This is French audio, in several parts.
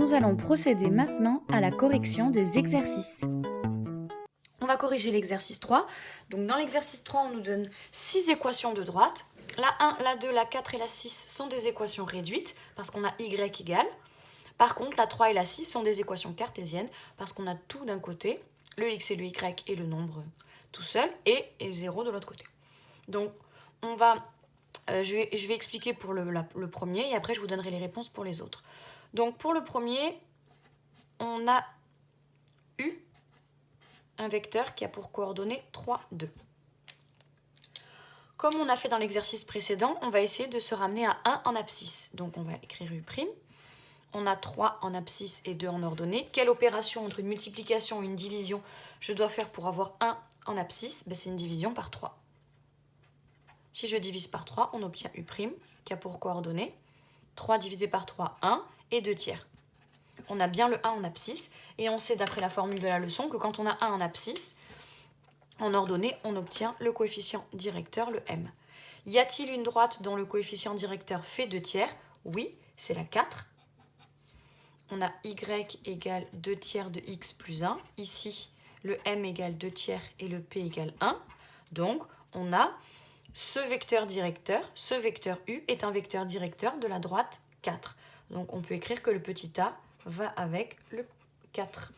nous allons procéder maintenant à la correction des exercices. On va corriger l'exercice 3. Donc dans l'exercice 3, on nous donne 6 équations de droite. La 1, la 2, la 4 et la 6 sont des équations réduites parce qu'on a y égale. Par contre, la 3 et la 6 sont des équations cartésiennes parce qu'on a tout d'un côté, le x et le y et le nombre tout seul, et 0 de l'autre côté. Donc, je vais expliquer pour le premier et après je vous donnerai les réponses pour les autres. Donc, pour le premier, on a u, un vecteur qui a pour coordonnées 3, 2. Comme on a fait dans l'exercice précédent, on va essayer de se ramener à 1 en abscisse. Donc, on va écrire u'. On a 3 en abscisse et 2 en ordonnée. Quelle opération entre une multiplication et une division je dois faire pour avoir 1 en abscisse? C'est une division par 3. Si je divise par 3, on obtient u' qui a pour coordonnées 3 divisé par 3, 1 et 2 tiers. On a bien le 1 en abscisse et on sait d'après la formule de la leçon que quand on a 1 en abscisse, en ordonnée, on obtient le coefficient directeur, le m. Y a-t-il une droite dont le coefficient directeur fait 2 tiers? Oui, c'est la 4. On a y égale 2 tiers de x plus 1. Ici, le m égale 2 tiers et le p égale 1. Donc, on a ce vecteur directeur, ce vecteur u est un vecteur directeur de la droite 4. Donc, on peut écrire que le petit a va avec le 4.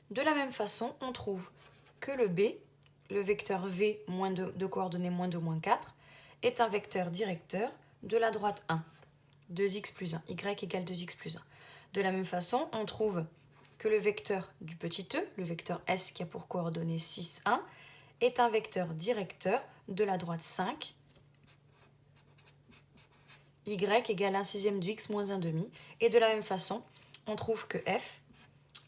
De la même façon, on trouve que le b, le vecteur v de coordonnées moins 2, moins 4, est un vecteur directeur de la droite 1. 2x plus 1, y égale 2x plus 1. De la même façon, on trouve que le vecteur du petit e, le vecteur s qui a pour coordonnées 6, 1, est un vecteur directeur de la droite 5, y égale 1 sixième de x moins 1 demi. Et de la même façon, on trouve que f,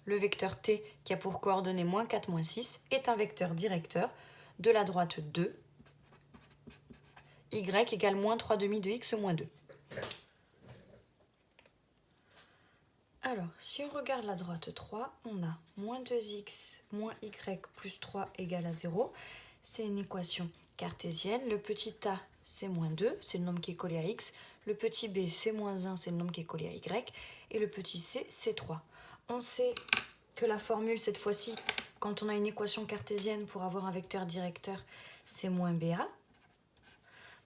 le vecteur t qui a pour coordonnées moins 4, moins 6, est un vecteur directeur de la droite 2, y égale moins 3 demi de x moins 2. Alors, si on regarde la droite 3, on a moins 2x moins y plus 3 égale à 0. C'est une équation cartésienne. Le petit a, c'est moins 2, c'est le nombre qui est collé à x. Le petit b, c'est moins 1, c'est le nombre qui est collé à y. Et le petit c, c'est 3. On sait que la formule, cette fois-ci, quand on a une équation cartésienne pour avoir un vecteur directeur, c'est moins ba.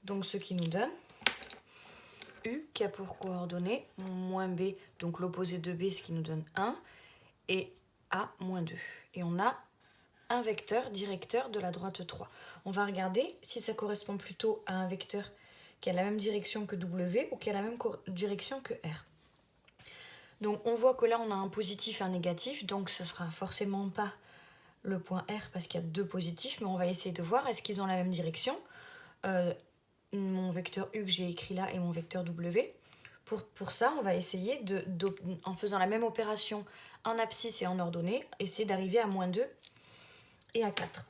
Donc, ce qui nous donne u qui a pour coordonnées moins b, donc l'opposé de b, ce qui nous donne 1, et a moins 2. Et on a un vecteur directeur de la droite 3. On va regarder si ça correspond plutôt à un vecteur qui a la même direction que w ou qui a la même direction que r. Donc on voit que là on a un positif et un négatif, donc ce ne sera forcément pas le point R parce qu'il y a 2 positifs, mais on va essayer de voir est-ce qu'ils ont la même direction. Mon vecteur U que j'ai écrit là et mon vecteur W. Pour ça, on va essayer, en faisant la même opération en abscisse et en ordonnée, essayer d'arriver à moins 2 et à 4.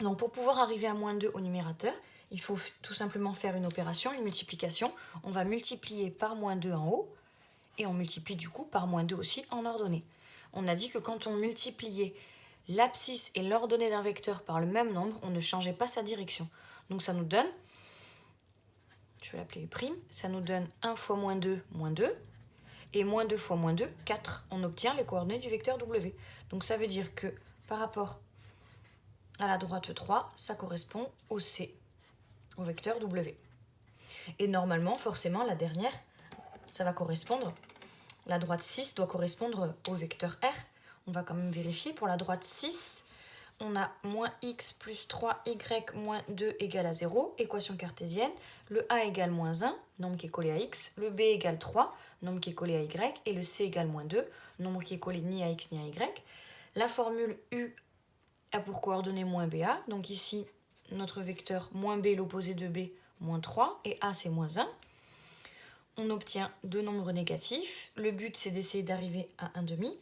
Donc pour pouvoir arriver à moins 2 au numérateur, il faut tout simplement faire une opération, une multiplication. On va multiplier par moins 2 en haut et on multiplie du coup par moins 2 aussi en ordonnée. On a dit que quand on multipliait l'abscisse et l'ordonnée d'un vecteur par le même nombre, on ne changeait pas sa direction. Donc ça nous donne, je vais l'appeler U', ça nous donne 1 fois moins 2, et moins 2 fois moins 2, 4. On obtient les coordonnées du vecteur W. Donc ça veut dire que par rapport à la droite 3, ça correspond au C, au vecteur W. Et normalement, forcément, la dernière, ça va correspondre, la droite 6 doit correspondre au vecteur R. On va quand même vérifier. Pour la droite 6, on a moins x plus 3y moins 2 égale à 0, équation cartésienne. Le a égale moins 1, nombre qui est collé à x. Le b égale 3, nombre qui est collé à y. Et le c égale moins 2, nombre qui est collé ni à x ni à y. La formule u a pour coordonnées moins ba. Donc ici, notre vecteur moins b, l'opposé de b, moins 3. Et a, c'est moins 1. On obtient deux nombres négatifs. Le but, c'est d'essayer d'arriver à 1,5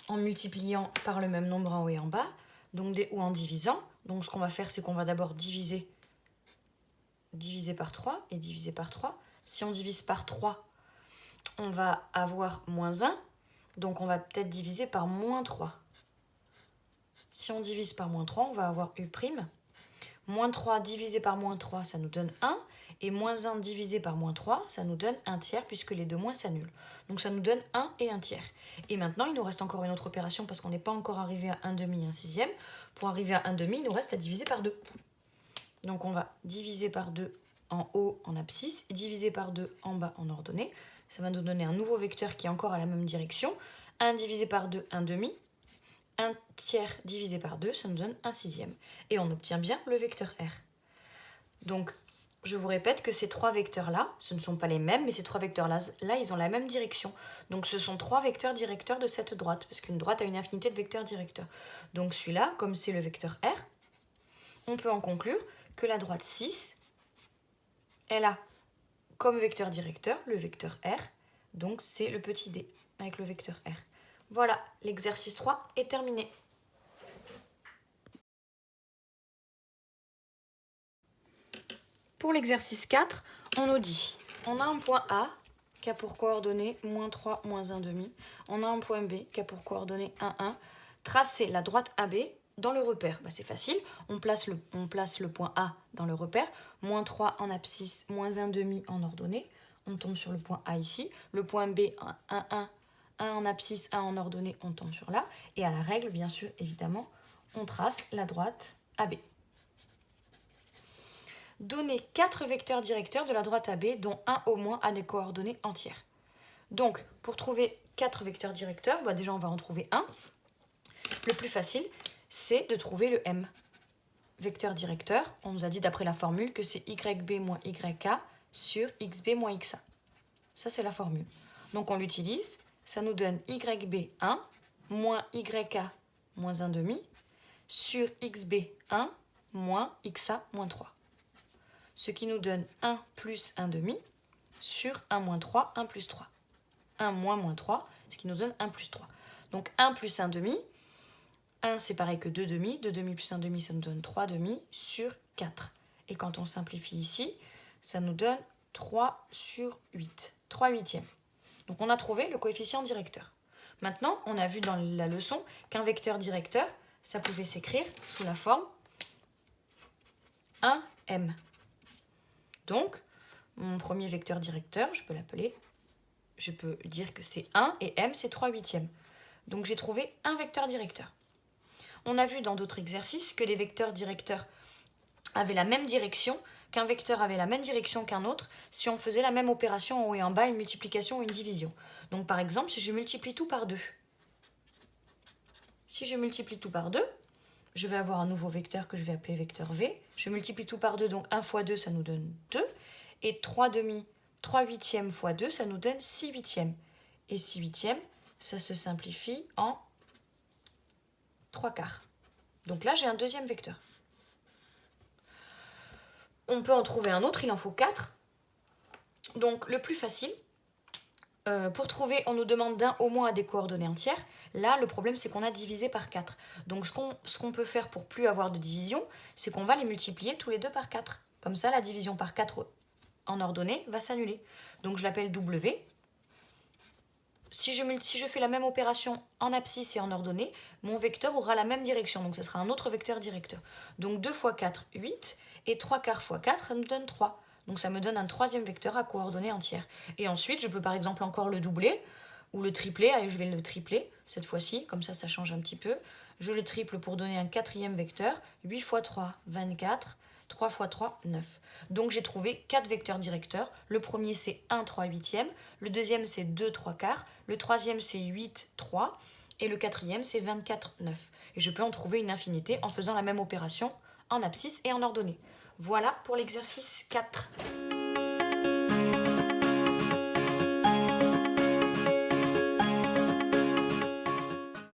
en multipliant par le même nombre en haut et en bas, donc ou en divisant. Donc ce qu'on va faire, c'est qu'on va d'abord diviser par 3 et diviser par 3. Si on divise par 3, on va avoir moins 1, donc on va peut-être diviser par moins 3. Si on divise par moins 3, on va avoir U'. Moins 3 divisé par moins 3, ça nous donne 1. Et moins 1 divisé par moins 3, ça nous donne 1 tiers puisque les deux moins s'annulent. Donc ça nous donne 1 et 1 tiers. Et maintenant, il nous reste encore une autre opération parce qu'on n'est pas encore arrivé à 1 demi et 1 sixième. Pour arriver à 1 demi, il nous reste à diviser par 2. Donc on va diviser par 2 en haut en abscisse et diviser par 2 en bas en ordonnée. Ça va nous donner un nouveau vecteur qui est encore à la même direction. 1 divisé par 2, 1 demi. 1 tiers divisé par 2, ça nous donne 1 sixième. Et on obtient bien le vecteur R. Donc, je vous répète que ces trois vecteurs-là, ce ne sont pas les mêmes, mais ces trois vecteurs-là, ils ont la même direction. Donc, ce sont trois vecteurs directeurs de cette droite, parce qu'une droite a une infinité de vecteurs directeurs. Donc, celui-là, comme c'est le vecteur R, on peut en conclure que la droite 6, elle a comme vecteur directeur le vecteur R, donc c'est le petit d avec le vecteur R. Voilà, l'exercice 3 est terminé. Pour l'exercice 4, on nous dit, on a un point A qui a pour coordonnées moins 3, moins 1 demi. On a un point B qui a pour coordonnées 1, 1. Tracez la droite AB dans le repère. C'est facile, on place le point A dans le repère. Moins 3 en abscisse, moins 1 demi en ordonnée. On tombe sur le point A ici. Le point B, 1, 1. 1 en abscisse, 1 en ordonnée, on tombe sur là. Et à la règle, bien sûr, évidemment, on trace la droite AB. Donnez 4 vecteurs directeurs de la droite AB, dont un au moins a des coordonnées entières. Donc, pour trouver 4 vecteurs directeurs, déjà on va en trouver un. Le plus facile, c'est de trouver le M. Vecteur directeur, on nous a dit d'après la formule que c'est YB moins YK sur XB moins XA. Ça, c'est la formule. Donc, on l'utilise. Ça nous donne YB1 moins YK moins 1 demi sur XB1 moins XA moins 3. Ce qui nous donne 1 plus 1 demi sur 1 moins 3, 1 plus 3. 1 moins 3, ce qui nous donne 1 plus 3. Donc 1 plus 1 demi, 1 c'est pareil que 2 demi, 2 demi plus 1 demi, ça nous donne 3 demi sur 4. Et quand on simplifie ici, ça nous donne 3 sur 8, 3 huitièmes. Donc on a trouvé le coefficient directeur. Maintenant, on a vu dans la leçon qu'un vecteur directeur, ça pouvait s'écrire sous la forme 1m. Donc, mon premier vecteur directeur, je peux dire que c'est 1 et m, c'est 3 huitièmes. Donc, j'ai trouvé un vecteur directeur. On a vu dans d'autres exercices que les vecteurs directeurs avaient la même direction, qu'un vecteur avait la même direction qu'un autre si on faisait la même opération en haut et en bas, une multiplication ou une division. Donc, par exemple, si je multiplie tout par 2. Si je multiplie tout par 2, je vais avoir un nouveau vecteur que je vais appeler vecteur V. Je multiplie tout par 2, donc 1 fois 2, ça nous donne 2. Et 3 huitièmes fois 2, ça nous donne 6 huitièmes. Et 6 huitièmes, ça se simplifie en 3 quarts. Donc là, j'ai un deuxième vecteur. On peut en trouver un autre, il en faut 4. Donc le plus facile, pour trouver, on nous demande d'un au moins à des coordonnées entières. Là, le problème, c'est qu'on a divisé par 4. Donc, ce qu'on peut faire pour plus avoir de division, c'est qu'on va les multiplier tous les deux par 4. Comme ça, la division par 4 en ordonnée va s'annuler. Donc, je l'appelle W. Si je fais la même opération en abscisse et en ordonnée, mon vecteur aura la même direction. Donc, ça sera un autre vecteur directeur. Donc, 2 fois 4, 8. Et 3 quarts fois 4, ça nous donne 3. Donc ça me donne un troisième vecteur à coordonnées entières. Et ensuite, je peux par exemple encore le doubler ou le tripler. Allez, je vais le tripler cette fois-ci, comme ça change un petit peu. Je le triple pour donner un quatrième vecteur. 8 fois 3, 24. 3 fois 3, 9. Donc j'ai trouvé 4 vecteurs directeurs. Le premier c'est 1, 3 huitièmes. Le deuxième c'est 2, 3 quarts. Le troisième c'est 8, 3. Et le quatrième c'est 24, 9. Et je peux en trouver une infinité en faisant la même opération en abscisse et en ordonnée. Voilà pour l'exercice 4.